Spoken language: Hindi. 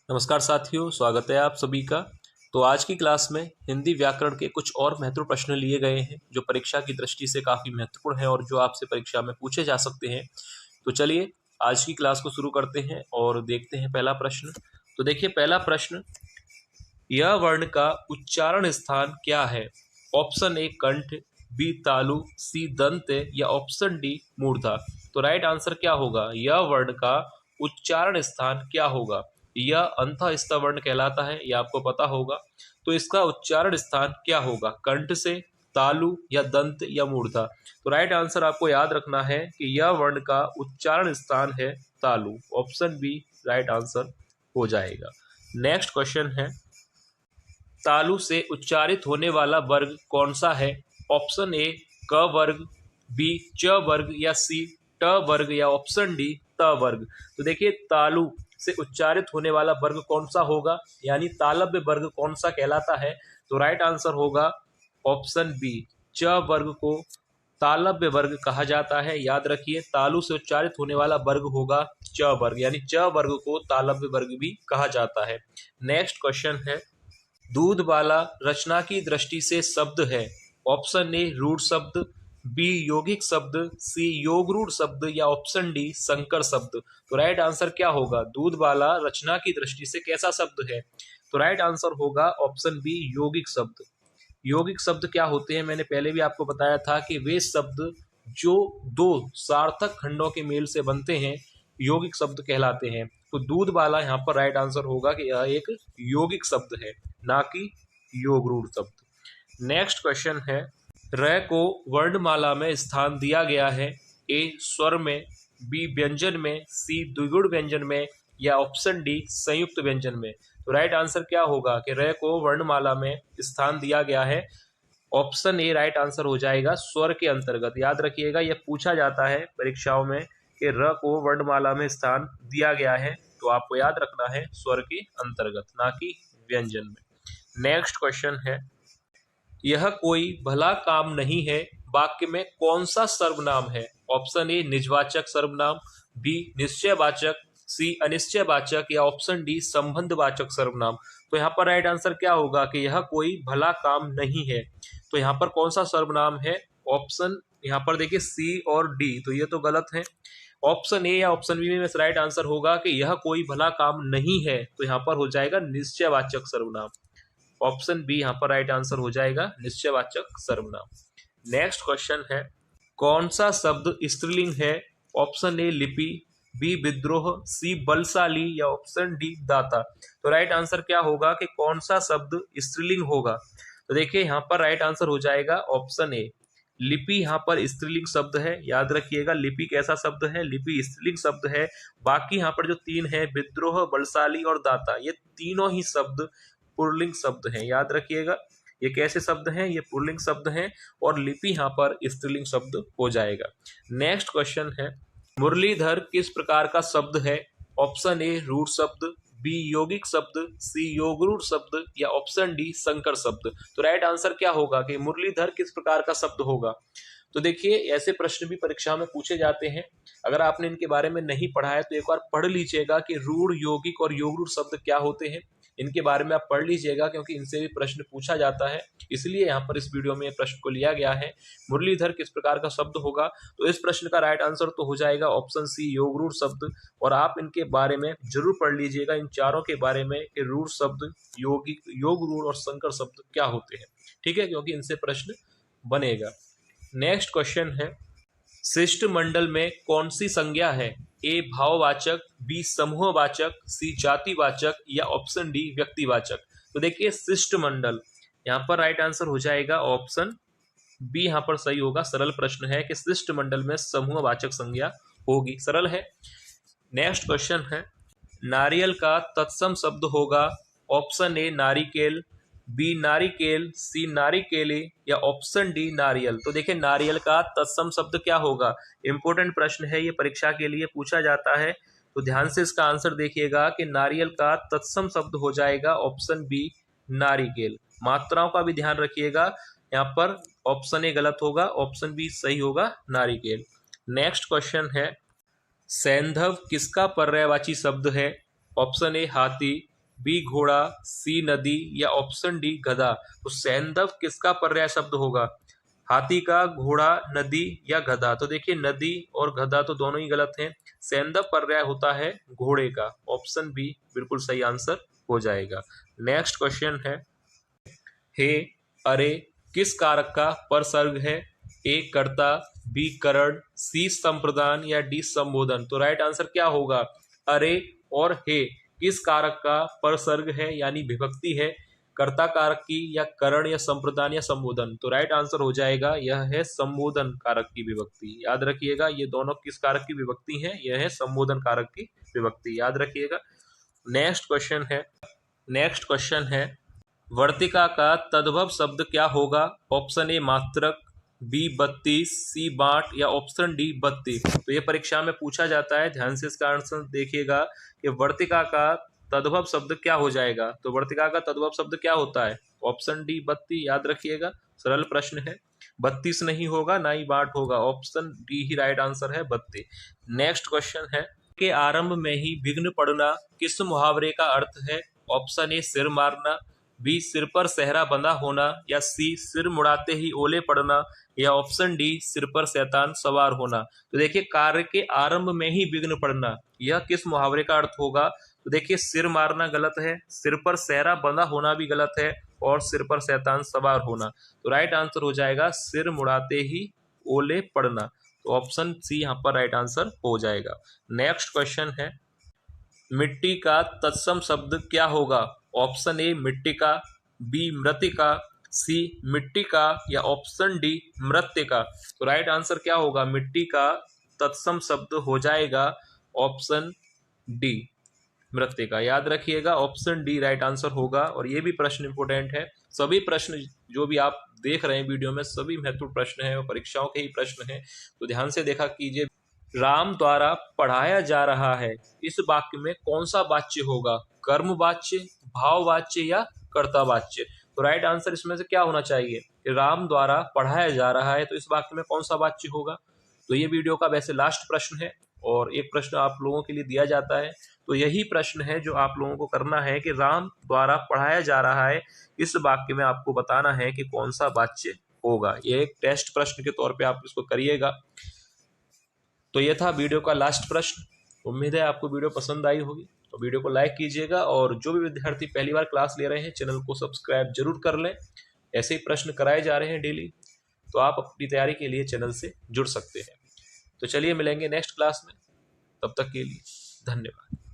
नमस्कार साथियों, स्वागत है आप सभी का। तो आज की क्लास में हिंदी व्याकरण के कुछ और महत्वपूर्ण प्रश्न लिए गए हैं जो परीक्षा की दृष्टि से काफ़ी महत्वपूर्ण है और जो आपसे परीक्षा में पूछे जा सकते हैं। तो चलिए आज की क्लास को शुरू करते हैं और देखते हैं पहला प्रश्न। तो देखिए पहला प्रश्न, यह वर्ण का उच्चारण स्थान क्या है? ऑप्शन ए कंठ, बी तालु, सी दंत या ऑप्शन डी मूर्धा। तो राइट आंसर क्या होगा? यह वर्ण का उच्चारण स्थान क्या होगा? यह अंतःस्थ वर्ण कहलाता है, यह आपको पता होगा। तो इसका उच्चारण स्थान क्या होगा? कंठ से, तालु या दंत या मूर्धा। तो राइट आंसर आपको याद रखना है कि यह वर्ण का उच्चारण स्थान है तालु। ऑप्शन बी राइट आंसर हो जाएगा। नेक्स्ट क्वेश्चन है, तालु से उच्चारित होने वाला वर्ग कौन सा है? ऑप्शन ए क वर्ग, बी च वर्ग या सी ट वर्ग या ऑप्शन डी त वर्ग। तो देखिए तालु से उच्चारित होने वाला वर्ग कौन सा होगा, यानी तालव्य वर्ग कौन सा कहलाता है? तो राइट आंसर होगा ऑप्शन बी, च वर्ग को तालव्य वर्ग कहा जाता है। याद रखिए तालु से उच्चारित होने वाला वर्ग होगा च वर्ग, यानी च वर्ग को तालव्य वर्ग भी कहा जाता है। नेक्स्ट क्वेश्चन है, दूध वाला रचना की दृष्टि से शब्द है। ऑप्शन ए रूढ़ शब्द, बी यौगिक शब्द, सी योग रूढ़ शब्द या ऑप्शन डी संकर शब्द। तो राइट आंसर क्या होगा? दूध वाला रचना की दृष्टि से कैसा शब्द है? तो राइट आंसर होगा ऑप्शन बी यौगिक शब्द। यौगिक शब्द क्या होते हैं? मैंने पहले भी आपको बताया था कि वे शब्द जो दो सार्थक खंडों के मेल से बनते हैं यौगिक शब्द कहलाते हैं। तो दूध वाला यहाँ पर राइट आंसर होगा कि यह एक यौगिक शब्द है, ना कि योग रूढ़ शब्द। नेक्स्ट क्वेश्चन है, र को वर्णमाला में स्थान दिया गया है। ए स्वर में, बी व्यंजन में, सी द्विगुण व्यंजन में या ऑप्शन डी संयुक्त व्यंजन में। तो राइट आंसर क्या होगा कि र को वर्णमाला में स्थान दिया गया है। ऑप्शन ए राइट आंसर हो जाएगा स्वर के अंतर्गत। याद रखिएगा यह पूछा जाता है परीक्षाओं में कि र को वर्णमाला में स्थान दिया गया है, तो आपको याद रखना है स्वर के अंतर्गत, ना कि व्यंजन में। नेक्स्ट क्वेश्चन है, यह कोई भला काम नहीं है वाक्य में कौन सा सर्वनाम है? ऑप्शन ए निजवाचक सर्वनाम, बी निश्चयवाचक, सी अनिश्चयवाचक या ऑप्शन डी संबंधवाचक सर्वनाम। तो यहाँ पर राइट आंसर क्या होगा कि यह कोई भला काम नहीं है। तो यहाँ पर कौन सा सर्वनाम है? ऑप्शन यहाँ पर देखिए सी और डी, तो ये तो गलत है। ऑप्शन ए या ऑप्शन बी में राइट आंसर होगा कि यह कोई भला काम नहीं है, तो यहाँ पर हो जाएगा निश्चयवाचक सर्वनाम। ऑप्शन बी यहाँ पर राइट आंसर हो जाएगा निश्चयवाचक सर्वनाम। नेक्स्ट क्वेश्चन है, कौन सा शब्द स्त्रीलिंग है? ऑप्शन ए लिपि, बी विद्रोह, सी बलशाली या ऑप्शन डी दाता। तो राइट आंसर क्या होगा कि कौन सा शब्द स्त्रीलिंग होगा? तो देखिए यहाँ पर राइट आंसर हो जाएगा ऑप्शन ए लिपि। यहाँ पर स्त्रीलिंग शब्द है, याद रखिएगा लिपि कैसा शब्द है? लिपि स्त्रीलिंग शब्द है। बाकी यहाँ पर जो तीन है विद्रोह, बलशाली और दाता, ये तीनों ही शब्द पुल्लिंग शब्द हैं। याद रखिएगा ये कैसे शब्द हैं? ये पुल्लिंग शब्द हैं और लिपि यहाँ पर स्त्रीलिंग शब्द हो जाएगा। नेक्स्ट क्वेश्चन है, मुरलीधर किस प्रकार का शब्द है? ऑप्शन ए रूढ़ शब्द, बी यौगिक शब्द, सी योग रूढ़ शब्द या ऑप्शन डी संकर शब्द। तो राइट आंसर क्या होगा कि मुरलीधर किस प्रकार का शब्द होगा? तो देखिए ऐसे प्रश्न भी परीक्षा में पूछे जाते हैं। अगर आपने इनके बारे में नहीं पढ़ा है तो एक बार पढ़ लीजिएगा कि रूढ़, यौगिक और योग रूढ़ शब्द क्या होते हैं। इनके बारे में आप पढ़ लीजिएगा क्योंकि इनसे भी प्रश्न पूछा जाता है, इसलिए यहाँ पर इस वीडियो में प्रश्न को लिया गया है। मुरलीधर किस प्रकार का शब्द होगा? तो इस प्रश्न का राइट आंसर तो हो जाएगा ऑप्शन सी योग रूढ़ शब्द। और आप इनके बारे में जरूर पढ़ लीजिएगा, इन चारों के बारे में कि रूढ़ शब्द, यौगिक, योग रूढ़ और संकर शब्द क्या होते हैं। ठीक है, क्योंकि इनसे प्रश्न बनेगा। नेक्स्ट क्वेश्चन है, शिष्टमंडल में कौन सी संज्ञा है? ए भाववाचक, बी समूहवाचक, सी जातिवाचक या ऑप्शन डी व्यक्तिवाचक। तो देखिए शिष्टमंडल, यहाँ पर राइट आंसर हो जाएगा ऑप्शन बी, यहाँ पर सही होगा। सरल प्रश्न है कि शिष्टमंडल में समूहवाचक संज्ञा होगी, सरल है। नेक्स्ट क्वेश्चन है, नारियल का तत्सम शब्द होगा। ऑप्शन ए नारिकेल, बी नारिकेल, सी नारिकेले या ऑप्शन डी नारियल। तो देखिए नारियल का तत्सम शब्द क्या होगा? इंपॉर्टेंट प्रश्न है, ये परीक्षा के लिए पूछा जाता है, तो ध्यान से इसका आंसर देखिएगा कि नारियल का तत्सम शब्द हो जाएगा ऑप्शन बी नारिकेल। मात्राओं का भी ध्यान रखिएगा, यहाँ पर ऑप्शन ए गलत होगा, ऑप्शन बी सही होगा नारिकेल। नेक्स्ट क्वेश्चन है, सैंधव किसका पर्यायवाची शब्द है? ऑप्शन ए हाथी, बी घोड़ा, सी नदी या ऑप्शन डी गधा। तो सैंधव किसका पर्याय शब्द होगा? हाथी का, घोड़ा, नदी या गधा। तो देखिए नदी और गधा तो दोनों ही गलत हैं। सैंधव पर्याय होता है घोड़े का। ऑप्शन बी बिल्कुल सही आंसर हो जाएगा। नेक्स्ट क्वेश्चन है, हे, अरे किस कारक का परसर्ग है? ए कर्ता, बी करण, सी संप्रदान या डी संबोधन। तो राइट आंसर क्या होगा? अरे और हे किस कारक का परसर्ग है यानी विभक्ति है? कर्ता कारक की या करण या संप्रदान या संबोधन। तो राइट आंसर हो जाएगा यह है संबोधन कारक की विभक्ति। याद रखिएगा ये दोनों किस कारक की विभक्ति है? यह है संबोधन कारक की विभक्ति, याद रखिएगा। नेक्स्ट क्वेश्चन है वर्तिका का तद्भव शब्द क्या होगा? ऑप्शन ए मात्रक, बी 32, सी बांट या ऑप्शन डी बत्ती। तो ये परीक्षा में पूछा जाता है, ध्यान से इसका आंसर देखिएगा कि वर्तिका का तद्भव शब्द क्या हो जाएगा। तो वर्तिका का तद्भव शब्द क्या होता है? ऑप्शन डी बत्ती, याद रखिएगा। सरल प्रश्न है, 32 नहीं होगा ना ही बांट होगा, ऑप्शन डी ही राइट आंसर है, बत्ती। नेक्स्ट क्वेश्चन है के आरंभ में ही विघ्न पड़ना किस मुहावरे का अर्थ है? ऑप्शन ए सिर मारना, बी सिर पर सेहरा बंधा होना या सी सिर मुड़ाते ही ओले पड़ना या ऑप्शन डी सिर पर शैतान सवार होना। तो देखिए कार्य के आरंभ में ही विघ्न पड़ना, यह किस मुहावरे का अर्थ होगा? तो देखिए सिर मारना गलत है, सिर पर सेहरा बंधा होना भी गलत है और सिर पर शैतान सवार होना। तो राइट आंसर हो जाएगा सिर मुड़ाते ही ओले पड़ना। तो ऑप्शन सी यहाँ पर राइट आंसर हो जाएगा। नेक्स्ट क्वेश्चन है मिट्टी का तत्सम शब्द क्या होगा? ऑप्शन ए मिट्टिका, बी मृतिका, सी मिट्टिका या ऑप्शन डी मृत्तिका। तो राइट आंसर क्या होगा? मिट्टी का तत्सम शब्द हो जाएगा ऑप्शन डी मृत्तिका, याद रखिएगा। ऑप्शन डी राइट आंसर होगा। और ये भी प्रश्न इंपोर्टेंट है, सभी प्रश्न जो भी आप देख रहे हैं वीडियो में सभी महत्वपूर्ण प्रश्न है और परीक्षाओं के ही प्रश्न है, तो ध्यान से देखा कीजिए। राम द्वारा पढ़ाया जा रहा है, इस वाक्य में कौन सा वाच्य होगा? कर्म वाच्य, भाव वाच्य या कर्ता वाच्य। तो राइट आंसर इसमें से क्या होना चाहिए? राम द्वारा पढ़ाया जा रहा है, तो इस वाक्य में कौन सा वाच्य होगा? तो ये वीडियो का वैसे लास्ट प्रश्न है और एक प्रश्न आप लोगों के लिए दिया जाता है, तो यही प्रश्न है जो आप लोगों को करना है कि राम द्वारा पढ़ाया जा रहा है, इस वाक्य में आपको बताना है कि कौन सा वाच्य होगा। ये एक टेस्ट प्रश्न के तौर पे आप इसको करिएगा। तो ये था वीडियो का लास्ट प्रश्न। उम्मीद है आपको वीडियो पसंद आई होगी, तो वीडियो को लाइक कीजिएगा और जो भी विद्यार्थी पहली बार क्लास ले रहे हैं चैनल को सब्सक्राइब जरूर कर लें। ऐसे ही प्रश्न कराए जा रहे हैं डेली, तो आप अपनी तैयारी के लिए चैनल से जुड़ सकते हैं। तो चलिए मिलेंगे नेक्स्ट क्लास में, तब तक के लिए धन्यवाद।